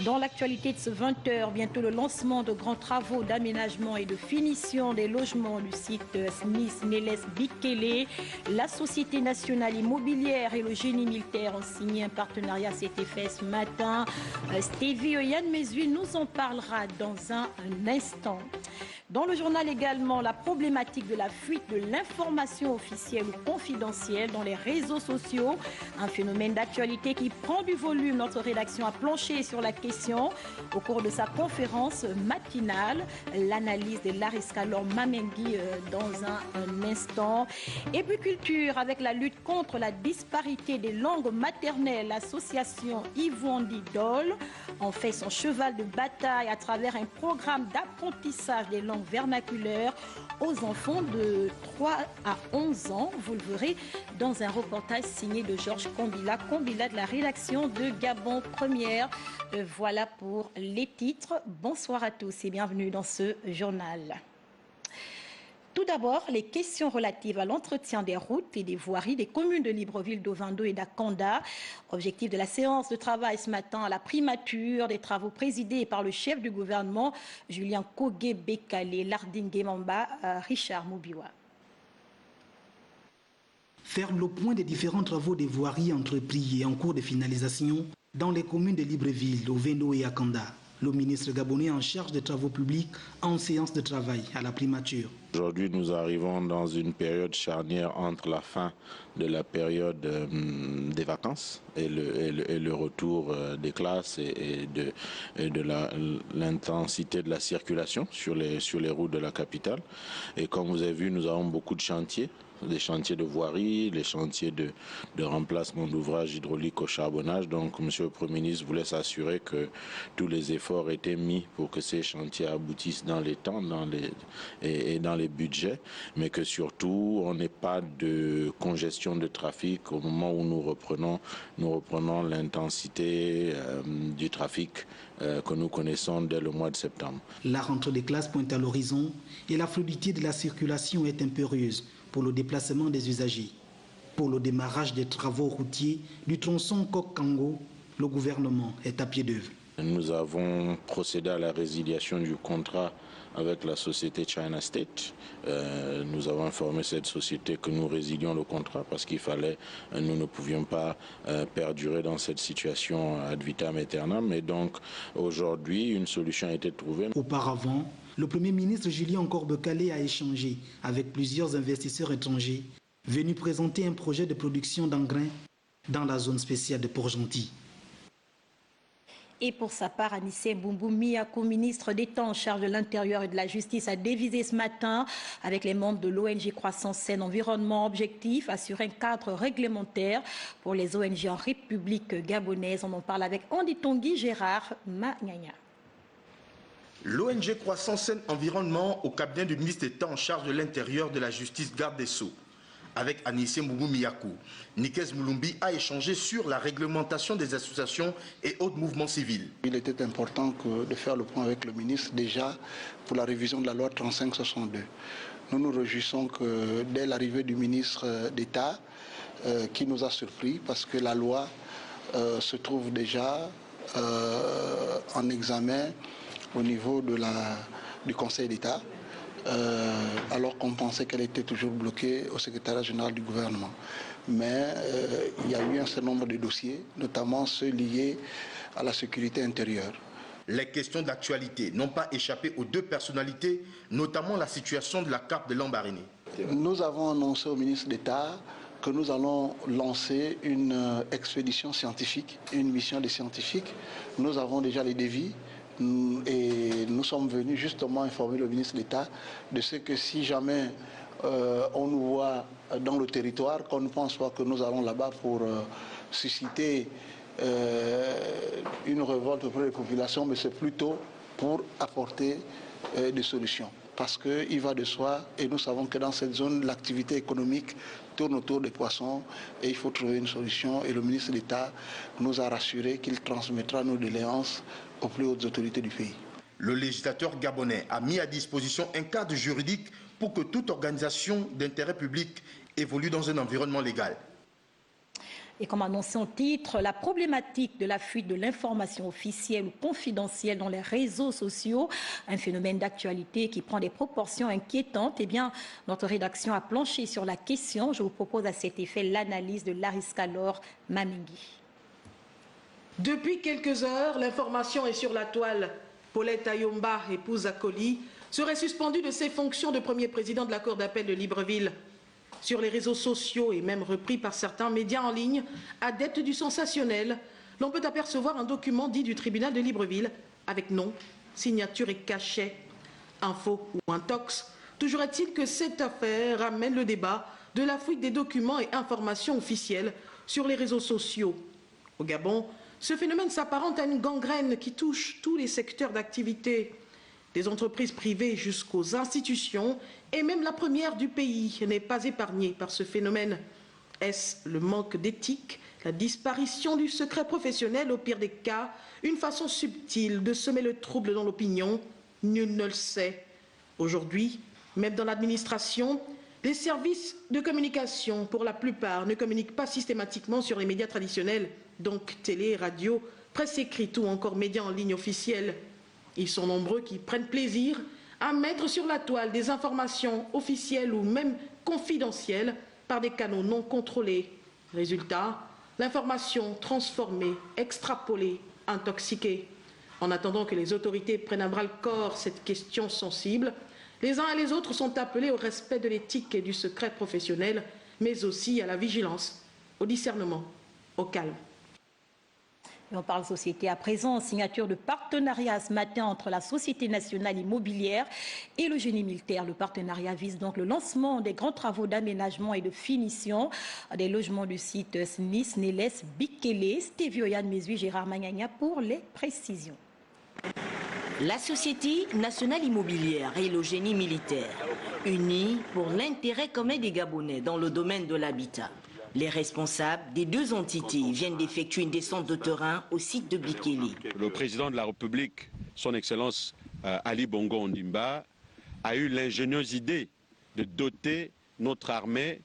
Dans l'actualité de ce 20h, bientôt le lancement de grands travaux d'aménagement et de finition des logements du site Smith Neles Bikele. La Société nationale immobilière et le génie militaire ont signé un partenariat à cet effet ce matin. Stevie Yann Mesui nous en parlera dans un instant. Dans le journal également, la problématique de la fuite de l'information officielle ou confidentielle dans les réseaux sociaux. Un phénomène d'actualité qui prend du volume. Notre rédaction a planché sur la question au cours de sa conférence matinale. L'analyse de Lariska Mamengi dans un instant. Et puis culture avec la lutte contre la disparité des langues maternelles. L'association Yvonne Dole en fait son cheval de bataille à travers un programme d'apprentissage des langues vernaculaires aux enfants de 3 à 11 ans. Vous le verrez dans un reportage signé de Georges Kombila de la rédaction de Gabon Première. Voilà pour les titres. Bonsoir à tous et bienvenue dans ce journal. Tout d'abord, les questions relatives à l'entretien des routes et des voiries des communes de Libreville, d'Ovando et d'Akanda. Objectif de la séance de travail ce matin à la primature des travaux présidés par le chef du gouvernement, Julien Kogue-Bekale, Lardingue Mamba, Richard Moubiwa. Faire le point des différents travaux des voiries entrepris et en cours de finalisation dans les communes de Libreville, d'Ovendo et Akanda. Le ministre gabonais en charge des travaux publics en séance de travail à la primature. Aujourd'hui, nous arrivons dans une période charnière entre la fin de la période des vacances et le retour des classes et de l'intensité de la circulation sur les routes de la capitale. Et comme vous avez vu, nous avons beaucoup de chantiers. Les chantiers de voirie, les chantiers de remplacement d'ouvrages hydrauliques au charbonnage. Donc, M. le Premier ministre voulait s'assurer que tous les efforts étaient mis pour que ces chantiers aboutissent dans les temps et dans les budgets, mais que surtout, on n'ait pas de congestion de trafic au moment où nous reprenons l'intensité du trafic que nous connaissons dès le mois de septembre. La rentrée des classes pointe à l'horizon et la fluidité de la circulation est impérieuse pour le déplacement des usagers. Pour le démarrage des travaux routiers du tronçon Kok-Kango, le gouvernement est à pied d'œuvre. Nous avons procédé à la résiliation du contrat avec la société China State. Nous avons informé cette société que nous résilions le contrat parce nous ne pouvions pas perdurer dans cette situation ad vitam aeternam. Et donc aujourd'hui, une solution a été trouvée. Auparavant, le Premier ministre Julien Kogue-Bekale a échangé avec plusieurs investisseurs étrangers venus présenter un projet de production d'engrais dans la zone spéciale de Port-Gentil. Et pour sa part, Anissé Mbumbou Miakou, ministre d'État en charge de l'Intérieur et de la Justice, a dévisé ce matin avec les membres de l'ONG Croissance Saine Environnement. Objectif, assurer un cadre réglementaire pour les ONG en République gabonaise. On en parle avec Andy Tongi Gérard Manyanya. L'ONG Croissance Saine Environnement au cabinet du ministre d'État en charge de l'Intérieur, de la Justice, garde des Sceaux. Avec Anissé Mbumbou Miakou, Nikes Moulumbi a échangé sur la réglementation des associations et autres mouvements civils. Il était important de faire le point avec le ministre déjà pour la révision de la loi 3562. Nous nous réjouissons que dès l'arrivée du ministre d'État, qui nous a surpris parce que la loi se trouve déjà en examen au niveau du Conseil d'État. Alors qu'on pensait qu'elle était toujours bloquée au secrétariat général du gouvernement. Mais il y a eu un certain nombre de dossiers, notamment ceux liés à la sécurité intérieure. Les questions d'actualité n'ont pas échappé aux deux personnalités, notamment la situation de la carte de Lambaréné. Nous avons annoncé au ministre d'État que nous allons lancer une expédition scientifique, une mission des scientifiques. Nous avons déjà les devis. Et nous sommes venus justement informer le ministre d'État de ce que si jamais on nous voit dans le territoire, qu'on ne pense pas que nous allons là-bas pour susciter une révolte auprès des populations, mais c'est plutôt pour apporter des solutions. Parce qu'il va de soi, et nous savons que dans cette zone, l'activité économique tourne autour des poissons et il faut trouver une solution. Et le ministre d'État nous a rassuré qu'il transmettra nos doléances aux plus hautes autorités du pays. Le législateur gabonais a mis à disposition un cadre juridique pour que toute organisation d'intérêt public évolue dans un environnement légal. Et comme annoncé en titre, la problématique de la fuite de l'information officielle ou confidentielle dans les réseaux sociaux, un phénomène d'actualité qui prend des proportions inquiétantes. Eh bien, notre rédaction a planché sur la question. Je vous propose à cet effet l'analyse de Lariska Laure Mamingui. Depuis quelques heures, l'information est sur la toile. Paulette Ayomba, épouse Akoli, serait suspendue de ses fonctions de premier président de la Cour d'appel de Libreville. Sur les réseaux sociaux et même repris par certains médias en ligne, adeptes du sensationnel, l'on peut apercevoir un document dit du tribunal de Libreville avec nom, signature et cachet, info ou intox. Toujours est-il que cette affaire amène le débat de la fuite des documents et informations officielles sur les réseaux sociaux. Au Gabon, ce phénomène s'apparente à une gangrène qui touche tous les secteurs d'activité, des entreprises privées jusqu'aux institutions, et même la première du pays n'est pas épargnée par ce phénomène. Est-ce le manque d'éthique, la disparition du secret professionnel, au pire des cas, une façon subtile de semer le trouble dans l'opinion? Nul ne le sait. Aujourd'hui, même dans l'administration, les services de communication, pour la plupart, ne communiquent pas systématiquement sur les médias traditionnels, donc télé, radio, presse écrite ou encore médias en ligne officiels. Ils sont nombreux qui prennent plaisir à mettre sur la toile des informations officielles ou même confidentielles par des canaux non contrôlés. Résultat, l'information transformée, extrapolée, intoxiquée. En attendant que les autorités prennent à bras-le-corps cette question sensible, les uns et les autres sont appelés au respect de l'éthique et du secret professionnel, mais aussi à la vigilance, au discernement, au calme. Et on parle société à présent, signature de partenariat ce matin entre la Société nationale immobilière et le génie militaire. Le partenariat vise donc le lancement des grands travaux d'aménagement et de finition des logements du site SNIS, Neles, Bikele. Stévio Yann Mesui, Gérard Magnagna pour les précisions. La Société nationale immobilière et le génie militaire, unis pour l'intérêt commun des Gabonais dans le domaine de l'habitat. Les responsables des deux entités viennent d'effectuer une descente de terrain au site de Bikele. Le président de la République, son Excellence Ali Bongo Ondimba, a eu l'ingénieuse idée de doter notre armée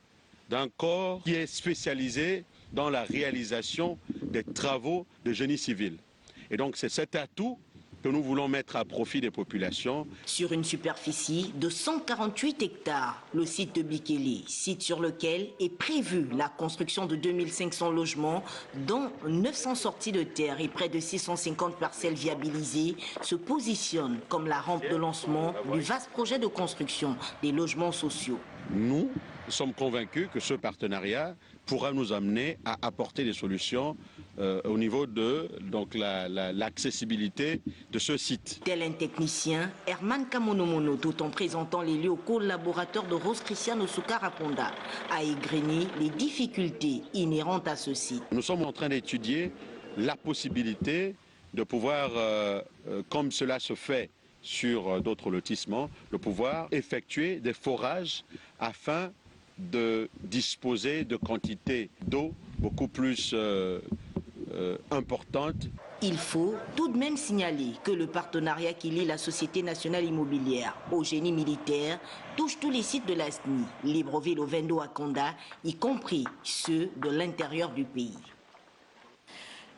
d'un corps qui est spécialisé dans la réalisation des travaux de génie civil. Et donc c'est cet atout que nous voulons mettre à profit des populations. Sur une superficie de 148 hectares, le site de Bikele, site sur lequel est prévue la construction de 2500 logements, dont 900 sorties de terre et près de 650 parcelles viabilisées, se positionne comme la rampe de lancement du vaste projet de construction des logements sociaux. Nous sommes convaincus que ce partenariat pourra nous amener à apporter des solutions au niveau de l'accessibilité de ce site. Tel un technicien, Herman Kamonomono, tout en présentant les lieux aux collaborateurs de Rose Cristiano Soukaraponda, a égrené les difficultés inhérentes à ce site. Nous sommes en train d'étudier la possibilité de pouvoir, comme cela se fait sur d'autres lotissements, de pouvoir effectuer des forages afin de disposer de quantités d'eau beaucoup plus importantes. Il faut tout de même signaler que le partenariat qui lie la Société nationale immobilière au génie militaire touche tous les sites de la SNI, Libreville, Ovendo, Akonda, y compris ceux de l'intérieur du pays.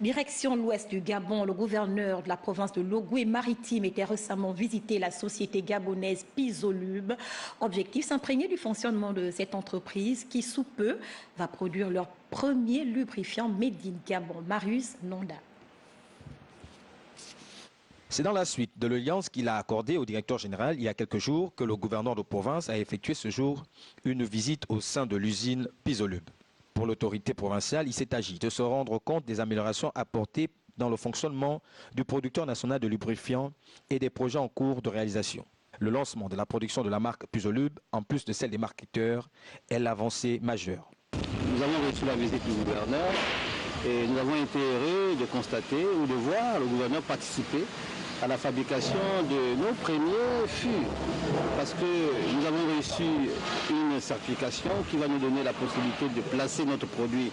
Direction l'ouest du Gabon, le gouverneur de la province de Logoué-Maritime était récemment visité la société gabonaise Pisolub. Objectif, s'imprégner du fonctionnement de cette entreprise qui, sous peu, va produire leur premier lubrifiant Made in Gabon. Marius Nonda. C'est dans la suite de l'audience qu'il a accordée au directeur général il y a quelques jours que le gouverneur de province a effectué ce jour une visite au sein de l'usine Pisolub. Pour l'autorité provinciale, il s'est agi de se rendre compte des améliorations apportées dans le fonctionnement du producteur national de lubrifiants et des projets en cours de réalisation. Le lancement de la production de la marque Pisolub, en plus de celle des marketeurs, est l'avancée majeure. Nous avons reçu la visite du gouverneur et nous avons été heureux de constater ou de voir le gouverneur participer à la fabrication de nos premiers fûts, parce que nous avons reçu une certification qui va nous donner la possibilité de placer notre produit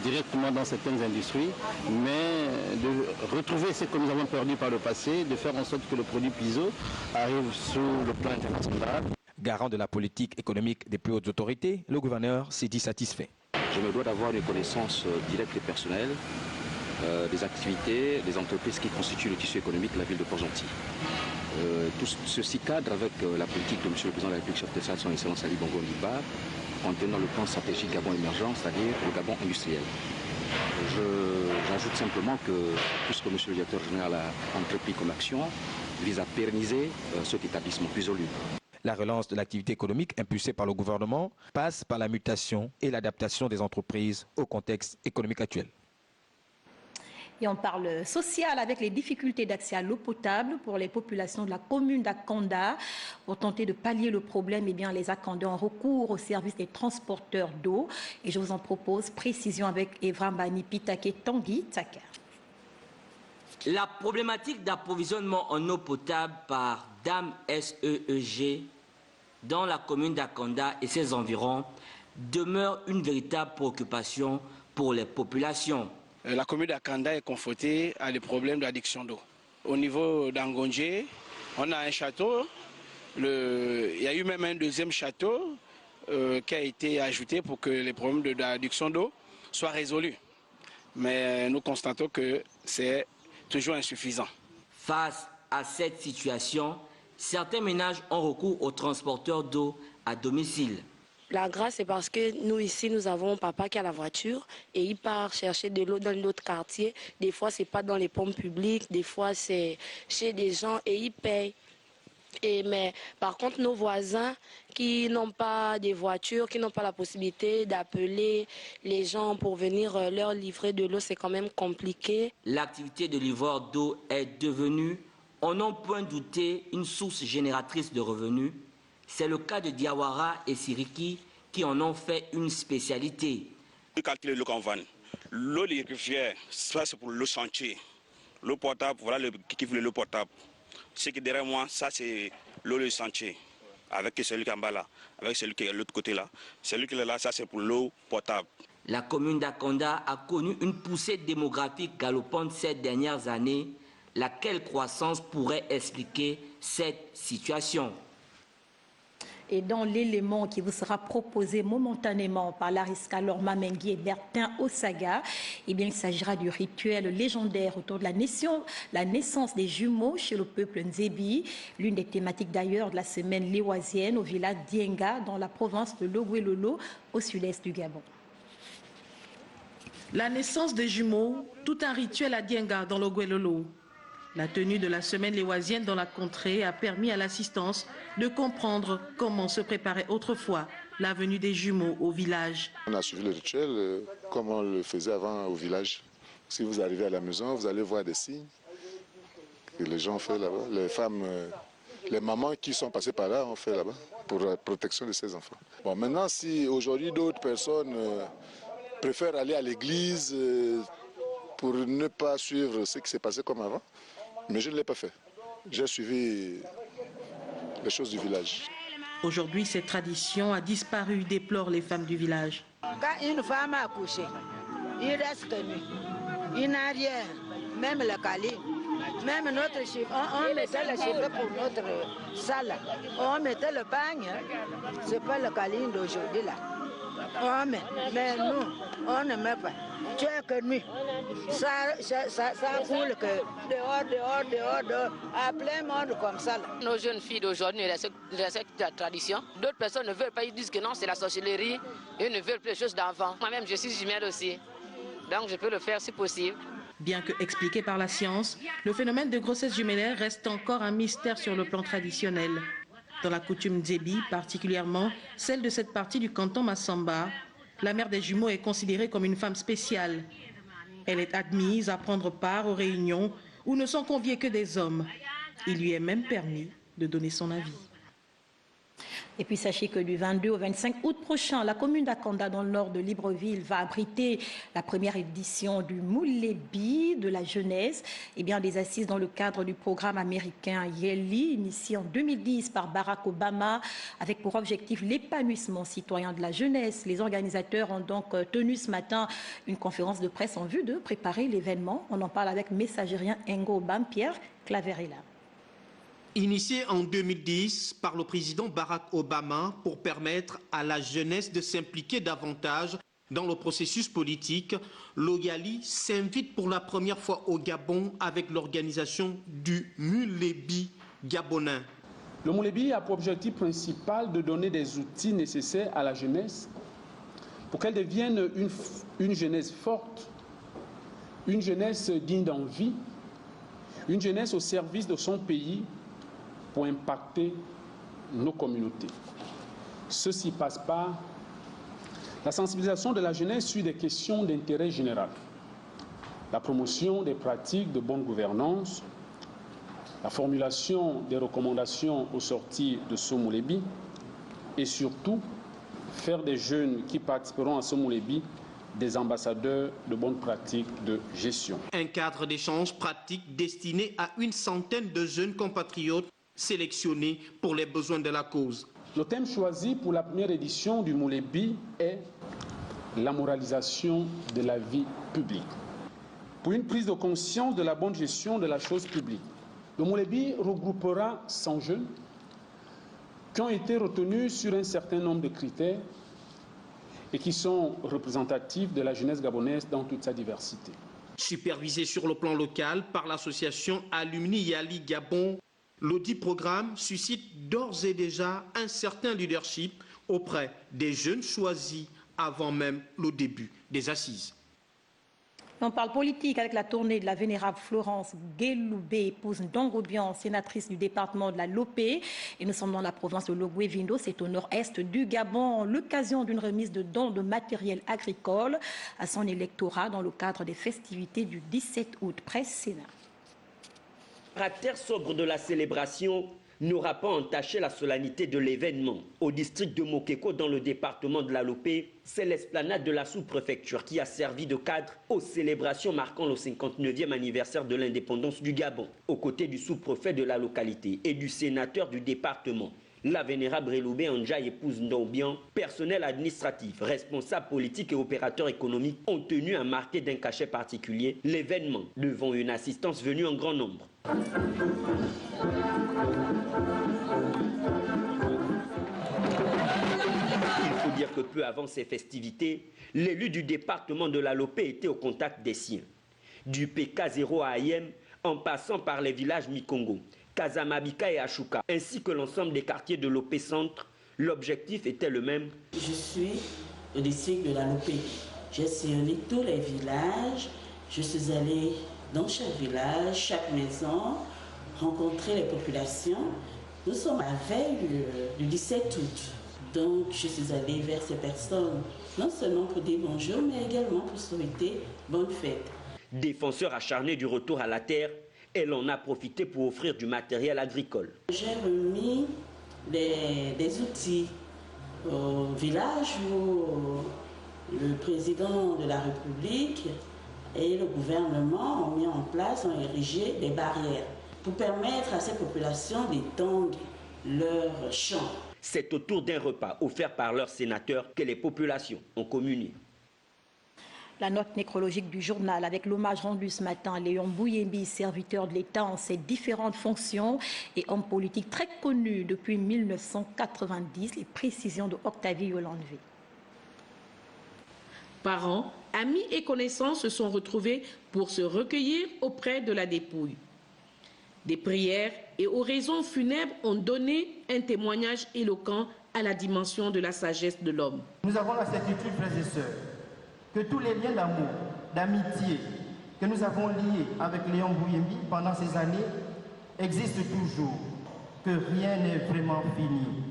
directement dans certaines industries, mais de retrouver ce que nous avons perdu par le passé, de faire en sorte que le produit Piso arrive sur le plan international. Garant de la politique économique des plus hautes autorités, le gouverneur s'est dit satisfait. je me dois d'avoir une connaissance directe et personnelle des activités, des entreprises qui constituent le tissu économique de la ville de Port-Gentil. Tout ceci cadre avec la politique de M. le Président de la République, chef d'État, son Excellence Ali Bongo Ondimba, contenant le plan stratégique Gabon émergent, c'est-à-dire le Gabon industriel. J'ajoute simplement que tout ce que M. le directeur général a entrepris comme action vise à pérenniser cet établissement Puisolub. La relance de l'activité économique impulsée par le gouvernement passe par la mutation et l'adaptation des entreprises au contexte économique actuel. Et on parle social avec les difficultés d'accès à l'eau potable pour les populations de la commune d'Akanda. Pour tenter de pallier le problème, eh bien, les Akandais ont recours au service des transporteurs d'eau. Et je vous en propose précision avec Evrambani Pitake Tanguy Taka. La problématique d'approvisionnement en eau potable par Dame SEEG dans la commune d'Akanda et ses environs demeure une véritable préoccupation pour les populations. La commune d'Akanda est confrontée à des problèmes d'addiction d'eau. Au niveau d'Angonje, on a un château. Il y a eu même un deuxième château qui a été ajouté pour que les problèmes d'addiction d'eau soient résolus. Mais nous constatons que c'est toujours insuffisant. Face à cette situation, certains ménages ont recours aux transporteurs d'eau à domicile. La grâce, c'est parce que nous, ici, nous avons papa qui a la voiture et il part chercher de l'eau dans d'autres quartiers. Des fois, ce n'est pas dans les pompes publiques, des fois, c'est chez des gens et ils payent. Mais par contre, nos voisins qui n'ont pas de voiture, qui n'ont pas la possibilité d'appeler les gens pour venir leur livrer de l'eau, c'est quand même compliqué. L'activité de livreur d'eau est devenue, on n'en point douté, une source génératrice de revenus. C'est le cas de Diawara et Siriki qui en ont fait une spécialité. Calculer l'eau qu'on vend. L'eau liquéfiée, ça c'est pour l'eau chantier. L'eau potable, voilà qui fait l'eau potable. Ce qui est derrière moi, ça c'est l'eau de chantier. Avec celui qui est en bas là, avec celui qui est de l'autre côté là. Celui qui est là, ça c'est pour l'eau potable. La commune d'Akanda a connu une poussée démographique galopante ces dernières années. Laquelle croissance pourrait expliquer cette situation? Et dans l'élément qui vous sera proposé momentanément par Lariska Lorma Mengi et Bertin Osaga, eh bien, il s'agira du rituel légendaire autour de la naissance des jumeaux chez le peuple Nzebi, l'une des thématiques d'ailleurs de la semaine léoisienne au village d'Ienga dans la province de Logouelolo au sud-est du Gabon. La naissance des jumeaux, tout un rituel à Dienga dans Logouelolo. La tenue de la semaine léoisienne dans la contrée a permis à l'assistance de comprendre comment se préparait autrefois la venue des jumeaux au village. On a suivi le rituel comme on le faisait avant au village. Si vous arrivez à la maison, vous allez voir des signes que les gens ont fait là-bas. Les femmes, les mamans qui sont passées par là ont fait là-bas pour la protection de ces enfants. Bon, maintenant, si aujourd'hui d'autres personnes préfèrent aller à l'église pour ne pas suivre ce qui s'est passé comme avant, mais je ne l'ai pas fait. J'ai suivi les choses du village. Aujourd'hui, cette tradition a disparu, déplorent les femmes du village. Quand une femme a accouché, il reste nu. Il n'a rien, même le câlin. Même notre chiffre, on mettait le chiffre pour notre salle. On mettait le pagne, ce n'est pas le câlin d'aujourd'hui là. On met, mais nous, on ne met pas. Tu es que nuit. Ça coule que dehors, à plein monde comme ça. Là. Nos jeunes filles d'aujourd'hui respectent la tradition. D'autres personnes ne veulent pas, ils disent que non, c'est la sorcellerie. Ils ne veulent plus les choses d'enfants. Moi-même, je suis jumelle aussi. Donc, je peux le faire si possible. Bien que expliqué par la science, le phénomène de grossesse jumellaire reste encore un mystère sur le plan traditionnel. Dans la coutume Nzebi, particulièrement celle de cette partie du canton Massamba, la mère des jumeaux est considérée comme une femme spéciale. Elle est admise à prendre part aux réunions où ne sont conviés que des hommes. Il lui est même permis de donner son avis. Et puis sachez que du 22 au 25 août prochain, la commune d'Akanda dans le nord de Libreville va abriter la première édition du Moulébi de la jeunesse. Et bien des assises dans le cadre du programme américain YELI, initié en 2010 par Barack Obama, avec pour objectif l'épanouissement citoyen de la jeunesse. Les organisateurs ont donc tenu ce matin une conférence de presse en vue de préparer l'événement. On en parle avec Messagerien Ngo Bampierre Claverilla. Initié en 2010 par le président Barack Obama pour permettre à la jeunesse de s'impliquer davantage dans le processus politique, l'Oyali s'invite pour la première fois au Gabon avec l'organisation du Mulebi gabonais. Le Mulebi a pour objectif principal de donner des outils nécessaires à la jeunesse pour qu'elle devienne une jeunesse forte, une jeunesse digne d'envie, une jeunesse au service de son pays pour impacter nos communautés. Ceci passe par la sensibilisation de la jeunesse sur des questions d'intérêt général, la promotion des pratiques de bonne gouvernance, la formulation des recommandations au sortir de ce Mulebi et surtout faire des jeunes qui participeront à ce Mulebi des ambassadeurs de bonnes pratiques de gestion. Un cadre d'échange pratique destiné à une centaine de jeunes compatriotes sélectionnés pour les besoins de la cause. Le thème choisi pour la première édition du Mulebi est la moralisation de la vie publique. Pour une prise de conscience de la bonne gestion de la chose publique, le Mulebi regroupera 100 jeunes qui ont été retenus sur un certain nombre de critères et qui sont représentatifs de la jeunesse gabonaise dans toute sa diversité. Supervisé sur le plan local par l'association Alumni Yali Gabon, l'audit programme suscite d'ores et déjà un certain leadership auprès des jeunes choisis avant même le début des assises. On parle politique avec la tournée de la vénérable Florence Guéloubé, épouse d'Ongobian, sénatrice du département de la Lopé. Et nous sommes dans la province de Logoué-Vindo, c'est au nord-est du Gabon, l'occasion d'une remise de dons de matériel agricole à son électorat dans le cadre des festivités du 17 août. Presse Sénat. Le caractère sobre de la célébration n'aura pas entaché la solennité de l'événement. Au district de Mokeko, dans le département de la Lopé, c'est l'esplanade de la sous-préfecture qui a servi de cadre aux célébrations marquant le 59e anniversaire de l'indépendance du Gabon, aux côtés du sous-préfet de la localité et du sénateur du département. La vénérable Guéloubé Anja, épouse Ndoubian, personnel administratif, responsable politique et opérateur économique, ont tenu à marquer d'un cachet particulier l'événement devant une assistance venue en grand nombre. Il faut dire que peu avant ces festivités, l'élu du département de la Lopé était au contact des siens. Du PK0 à Ayem, en passant par les villages Mikongo, Kazamabika et Ashuka, ainsi que l'ensemble des quartiers de Lopé Centre, l'objectif était le même. Je suis au district de la Lopé. J'ai sillonné tous les villages. Je suis allée dans chaque village, chaque maison, rencontrer les populations. Nous sommes à la veille du 17 août. Donc je suis allée vers ces personnes, non seulement pour dire bonjour, mais également pour souhaiter bonne fête. Défenseur acharné du retour à la terre, elle en a profité pour offrir du matériel agricole. J'ai remis des outils au village où le président de la République et le gouvernement ont mis en place, ont érigé des barrières pour permettre à ces populations d'étendre leurs champs. C'est autour d'un repas offert par leurs sénateurs que les populations ont communié. La note nécrologique du journal avec l'hommage rendu ce matin à Léon Bouyembi, serviteur de l'État en ses différentes fonctions et homme politique très connu depuis 1990. Les précisions de Octavie Yolandvé. Parents, amis et connaissances se sont retrouvés pour se recueillir auprès de la dépouille. Des prières et oraisons funèbres ont donné un témoignage éloquent à la dimension de la sagesse de l'homme. Nous avons la certitude, frères et sœurs, que tous les liens d'amour, d'amitié que nous avons liés avec Léon Bouyembi pendant ces années existent toujours, que rien n'est vraiment fini,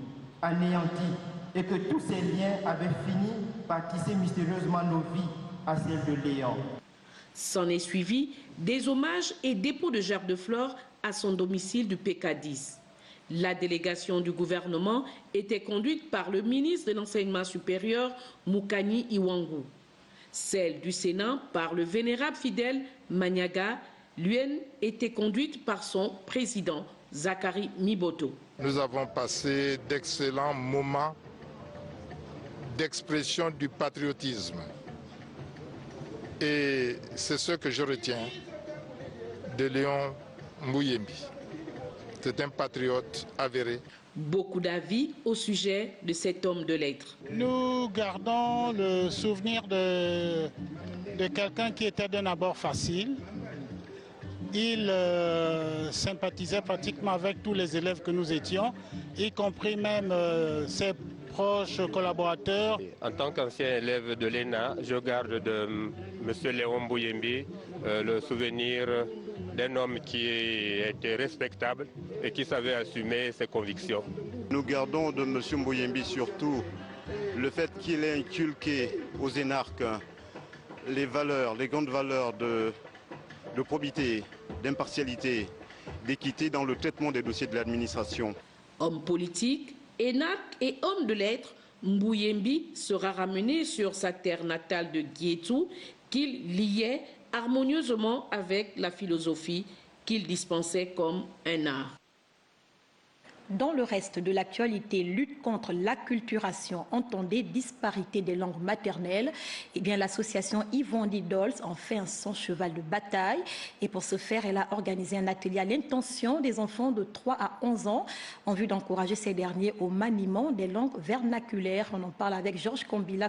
anéanti, et que tous ces liens avaient fini par tisser mystérieusement nos vies à celles de Léon. S'en est suivi des hommages et dépôts de gerbes de fleurs à son domicile du PK10. La délégation du gouvernement était conduite par le ministre de l'Enseignement supérieur, Moukani Iwangu. Celle du Sénat par le vénérable fidèle Maniaga, lui était conduite par son président, Zachary Miboto. Nous avons passé d'excellents moments d'expression du patriotisme. Et c'est ce que je retiens de Léon Bouyembi. C'est un patriote avéré. Beaucoup d'avis au sujet de cet homme de lettres. Nous gardons le souvenir de quelqu'un qui était d'un abord facile. Il sympathisait pratiquement avec tous les élèves que nous étions, y compris même ses proches collaborateurs. En tant qu'ancien élève de l'ENA, je garde de M. Léon Bouyembi le souvenir d'un homme qui était respectable et qui savait assumer ses convictions. Nous gardons de M. Bouyembi surtout le fait qu'il ait inculqué aux énarques les valeurs, les grandes valeurs de probité, d'impartialité, d'équité dans le traitement des dossiers de l'administration. Homme politique, énarque et homme de lettres, Bouyembi sera ramené sur sa terre natale de Guétou qu'il liait harmonieusement avec la philosophie qu'il dispensait comme un art. Dans le reste de l'actualité, lutte contre l'acculturation, entendez disparité des langues maternelles. Eh bien, l'association Yvonne Dolls en fait son cheval de bataille. Et pour ce faire, elle a organisé un atelier à l'intention des enfants de 3 à 11 ans en vue d'encourager ces derniers au maniement des langues vernaculaires. On en parle avec Georges Kombila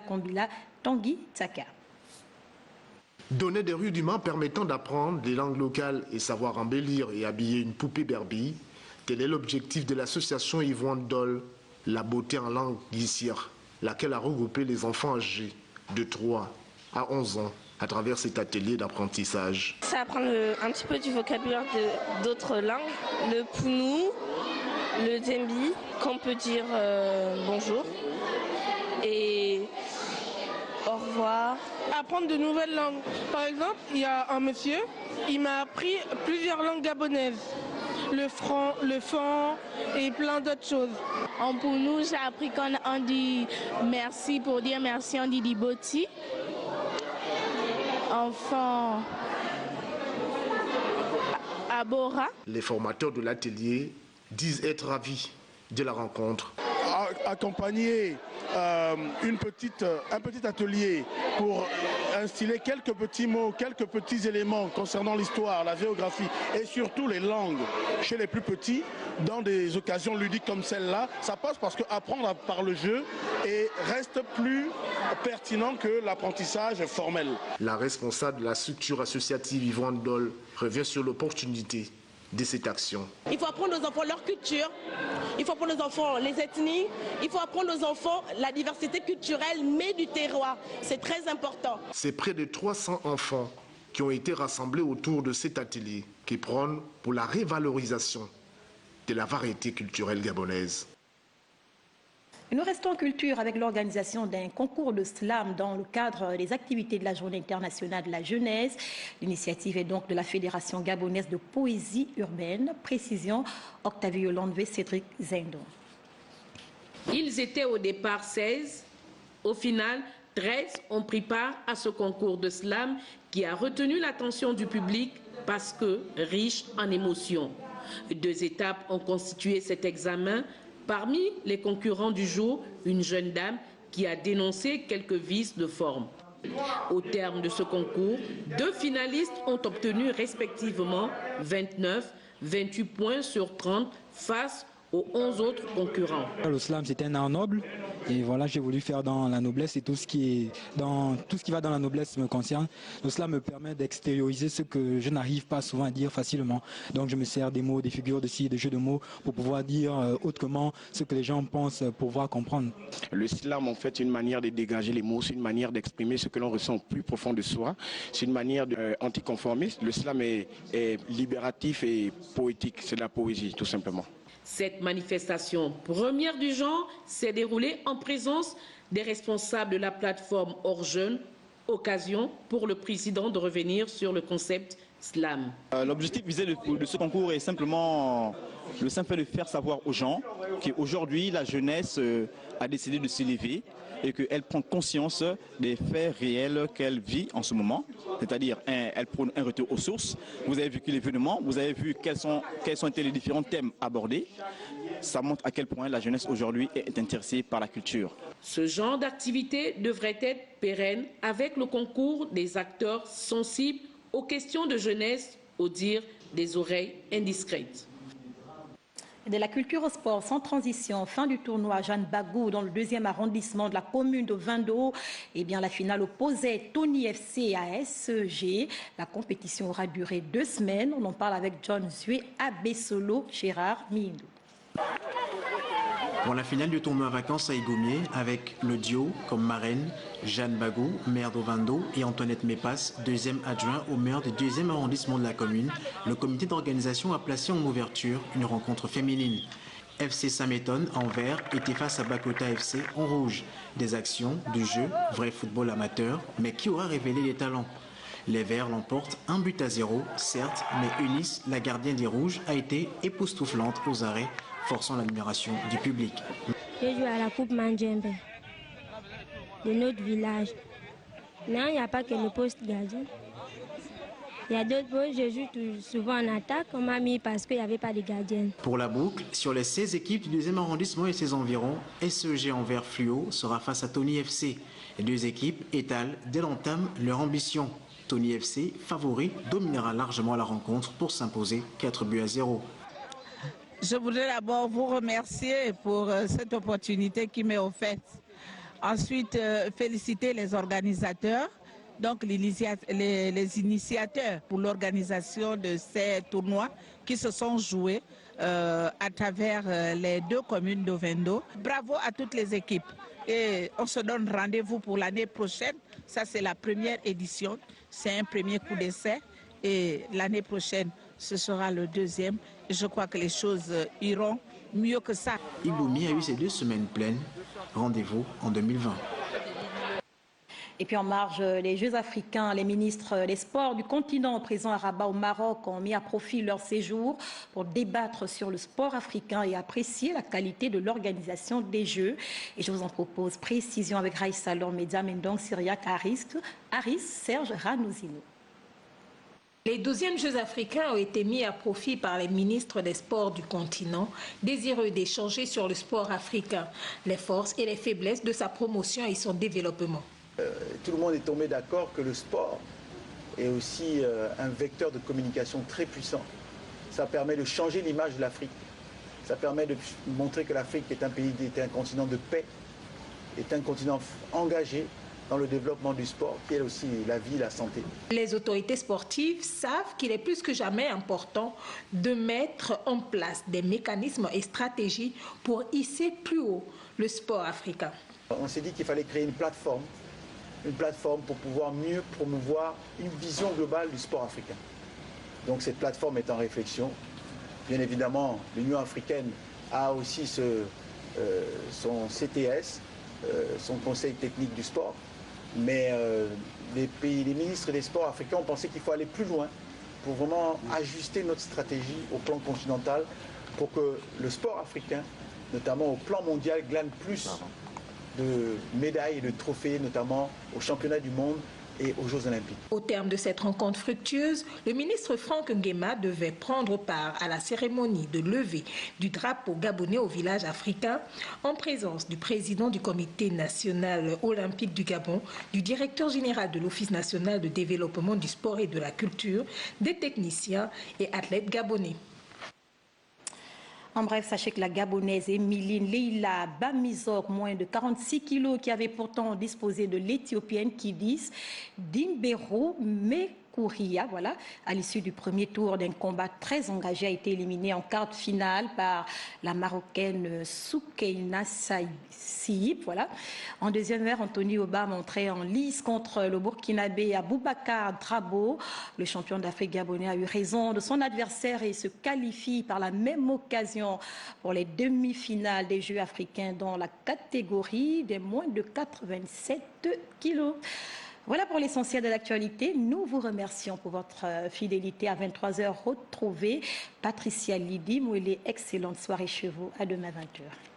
Tanguy Tsaka. Donner des rudiments permettant d'apprendre des langues locales et savoir embellir et habiller une poupée berbille, tel est l'objectif de l'association Yvonne Dolls, la beauté en langue guissière, laquelle a regroupé les enfants âgés de 3 à 11 ans à travers cet atelier d'apprentissage. Ça apprend un petit peu du vocabulaire d'autres langues, le pounou, le dembi, qu'on peut dire bonjour et au revoir. Apprendre de nouvelles langues. Par exemple, il y a un monsieur, il m'a appris plusieurs langues gabonaises. Le franc, le fan et plein d'autres choses. Pour nous, j'ai appris qu'on dit merci, pour dire merci, on dit diboti. Enfin, abora. Les formateurs de l'atelier disent être ravis de la rencontre. Accompagner un petit atelier pour instiller quelques petits mots, quelques petits éléments concernant l'histoire, la géographie et surtout les langues chez les plus petits dans des occasions ludiques comme celle-là, ça passe parce qu'apprendre par le jeu reste plus pertinent que l'apprentissage formel. La responsable de la structure associative Yvonne Dolls revient sur l'opportunité de cette action. Il faut apprendre aux enfants leur culture, il faut apprendre aux enfants les ethnies, il faut apprendre aux enfants la diversité culturelle mais du terroir. C'est très important. C'est près de 300 enfants qui ont été rassemblés autour de cet atelier qui prône pour la révalorisation de la variété culturelle gabonaise. Nous restons en culture avec l'organisation d'un concours de slam dans le cadre des activités de la Journée internationale de la jeunesse. L'initiative est donc de la Fédération gabonaise de poésie urbaine. Précision, Octavio Landvé, Cédric Zindon. Ils étaient au départ 16. Au final, 13 ont pris part à ce concours de slam qui a retenu l'attention du public parce que riche en émotions. 2 étapes ont constitué cet examen. Parmi les concurrents du jour, une jeune dame qui a dénoncé quelques vices de forme. Au terme de ce concours, 2 finalistes ont obtenu respectivement 29, 28 points sur 30 face aux 11 autres concurrents. Le slam, c'est un art noble et voilà, j'ai voulu faire dans la noblesse et tout ce qui va dans la noblesse me concerne. Le slam me permet d'extérioriser ce que je n'arrive pas souvent à dire facilement. Donc je me sers des mots, des figures de style, des jeux de mots pour pouvoir dire autrement ce que les gens pensent, pour pouvoir comprendre. Le slam, en fait, c'est une manière de dégager les mots, c'est une manière d'exprimer ce que l'on ressent au plus profond de soi. C'est une manière anticonformiste. Le slam est libératif et poétique, c'est de la poésie, tout simplement. Cette manifestation première du genre s'est déroulée en présence des responsables de la plateforme Hors Jeunes, occasion pour le président de revenir sur le concept slam. L'objectif visé de ce concours est simplement le simple fait de faire savoir aux gens qu'aujourd'hui la jeunesse a décidé de s'élever et qu'elle prend conscience des faits réels qu'elle vit en ce moment. C'est-à-dire, elle prône un retour aux sources. Vous avez vu l'événement, vous avez vu quels ont été les différents thèmes abordés. Ça montre à quel point la jeunesse aujourd'hui est intéressée par la culture. Ce genre d'activité devrait être pérenne avec le concours des acteurs sensibles aux questions de jeunesse, au dire des oreilles indiscrètes. De la culture au sport, sans transition, fin du tournoi Jeanne Bagou dans le 2e arrondissement de la commune de Vendo. Eh bien, la finale opposait Tony FC à SEG. La compétition aura duré 2 semaines. On en parle avec John Zoué, Abessolo, Gérard Mindou. Pour la finale du tournoi vacances à Igoumier, avec le duo comme marraine, Jeanne Bagou, maire d'Ovando, et Antoinette Mépas, 2e adjoint au maire du 2e arrondissement de la commune, le comité d'organisation a placé en ouverture une rencontre féminine. FC Saméton en vert était face à Bakota FC en rouge. Des actions, du jeu, vrai football amateur, mais qui aura révélé les talents. Les Verts l'emportent 1-0, certes, mais Eunice, la gardienne des Rouges, a été époustouflante aux arrêts, forçant l'admiration du public. J'ai joué à la Coupe Mandjembe de notre village. Non, il n'y a pas que le poste gardien. Il y a d'autres postes, je joue souvent en attaque. On m'a mis parce qu'il n'y avait pas de gardienne. Pour la boucle, sur les 16 équipes du 2e arrondissement et ses environs, SEG en vert fluo sera face à Tony FC. Les 2 équipes étalent dès l'entame leur ambition. Tony FC, favori, dominera largement la rencontre pour s'imposer 4-0. Je voudrais d'abord vous remercier pour cette opportunité qui m'est offerte. Ensuite, féliciter les organisateurs, donc les initiateurs pour l'organisation de ces tournois qui se sont joués à travers les 2 communes d'Ovendo. Bravo à toutes les équipes. Et on se donne rendez-vous pour l'année prochaine. Ça, c'est la première édition. C'est un premier coup d'essai. Et l'année prochaine, ce sera le 2e. Et je crois que les choses iront mieux que ça. Igoumi a eu ses 2 semaines pleines. Rendez-vous en 2020. Et puis en marge des Jeux africains, les ministres des sports du continent présents à Rabat au Maroc ont mis à profit leur séjour pour débattre sur le sport africain et apprécier la qualité de l'organisation des Jeux. Et je vous en propose précision avec Raïssa Lor, Média Mendong, Syriac, Aris, Serge Ranouzino. Les 12e Jeux africains ont été mis à profit par les ministres des sports du continent, désireux d'échanger sur le sport africain, les forces et les faiblesses de sa promotion et son développement. Tout le monde est tombé d'accord que le sport est aussi un vecteur de communication très puissant. Ça permet de changer l'image de l'Afrique. Ça permet de montrer que l'Afrique est un continent de paix, est un continent engagé dans le développement du sport, qui est aussi la vie, la santé. Les autorités sportives savent qu'il est plus que jamais important de mettre en place des mécanismes et stratégies pour hisser plus haut le sport africain. On s'est dit qu'il fallait créer une plateforme pour pouvoir mieux promouvoir une vision globale du sport africain. Donc cette plateforme est en réflexion. Bien évidemment, l'Union africaine a aussi son CTS, son conseil technique du sport. Mais les ministres des sports africains ont pensé qu'il faut aller plus loin pour vraiment ajuster notre stratégie au plan continental pour que le sport africain, notamment au plan mondial, glane plus de médailles et de trophées, notamment aux championnats du monde et aux Jeux Olympiques. Au terme de cette rencontre fructueuse, le ministre Franck Nguema devait prendre part à la cérémonie de levée du drapeau gabonais au village africain en présence du président du comité national olympique du Gabon, du directeur général de l'Office national de développement du sport et de la culture, des techniciens et athlètes gabonais. En bref, sachez que la Gabonaise Emiline Leila Bamizor, moins de 46 kilos, qui avait pourtant disposé de l'Éthiopienne Kidis Dimbero Mekouria, voilà, à l'issue du premier tour d'un combat très engagé, a été éliminée en quart de finale par la Marocaine Soukeina Sip, voilà. En deuxième heure, Anthony Oba montrait en lice contre le Burkinabé Aboubacar Drabo. Le champion d'Afrique gabonais a eu raison de son adversaire et se qualifie par la même occasion pour les demi-finales des Jeux africains dans la catégorie des moins de 87 kilos. Voilà pour l'essentiel de l'actualité. Nous vous remercions pour votre fidélité. À 23h, retrouvez Patricia Lidi. Mouélé, excellente soirée chez vous. À demain 20h.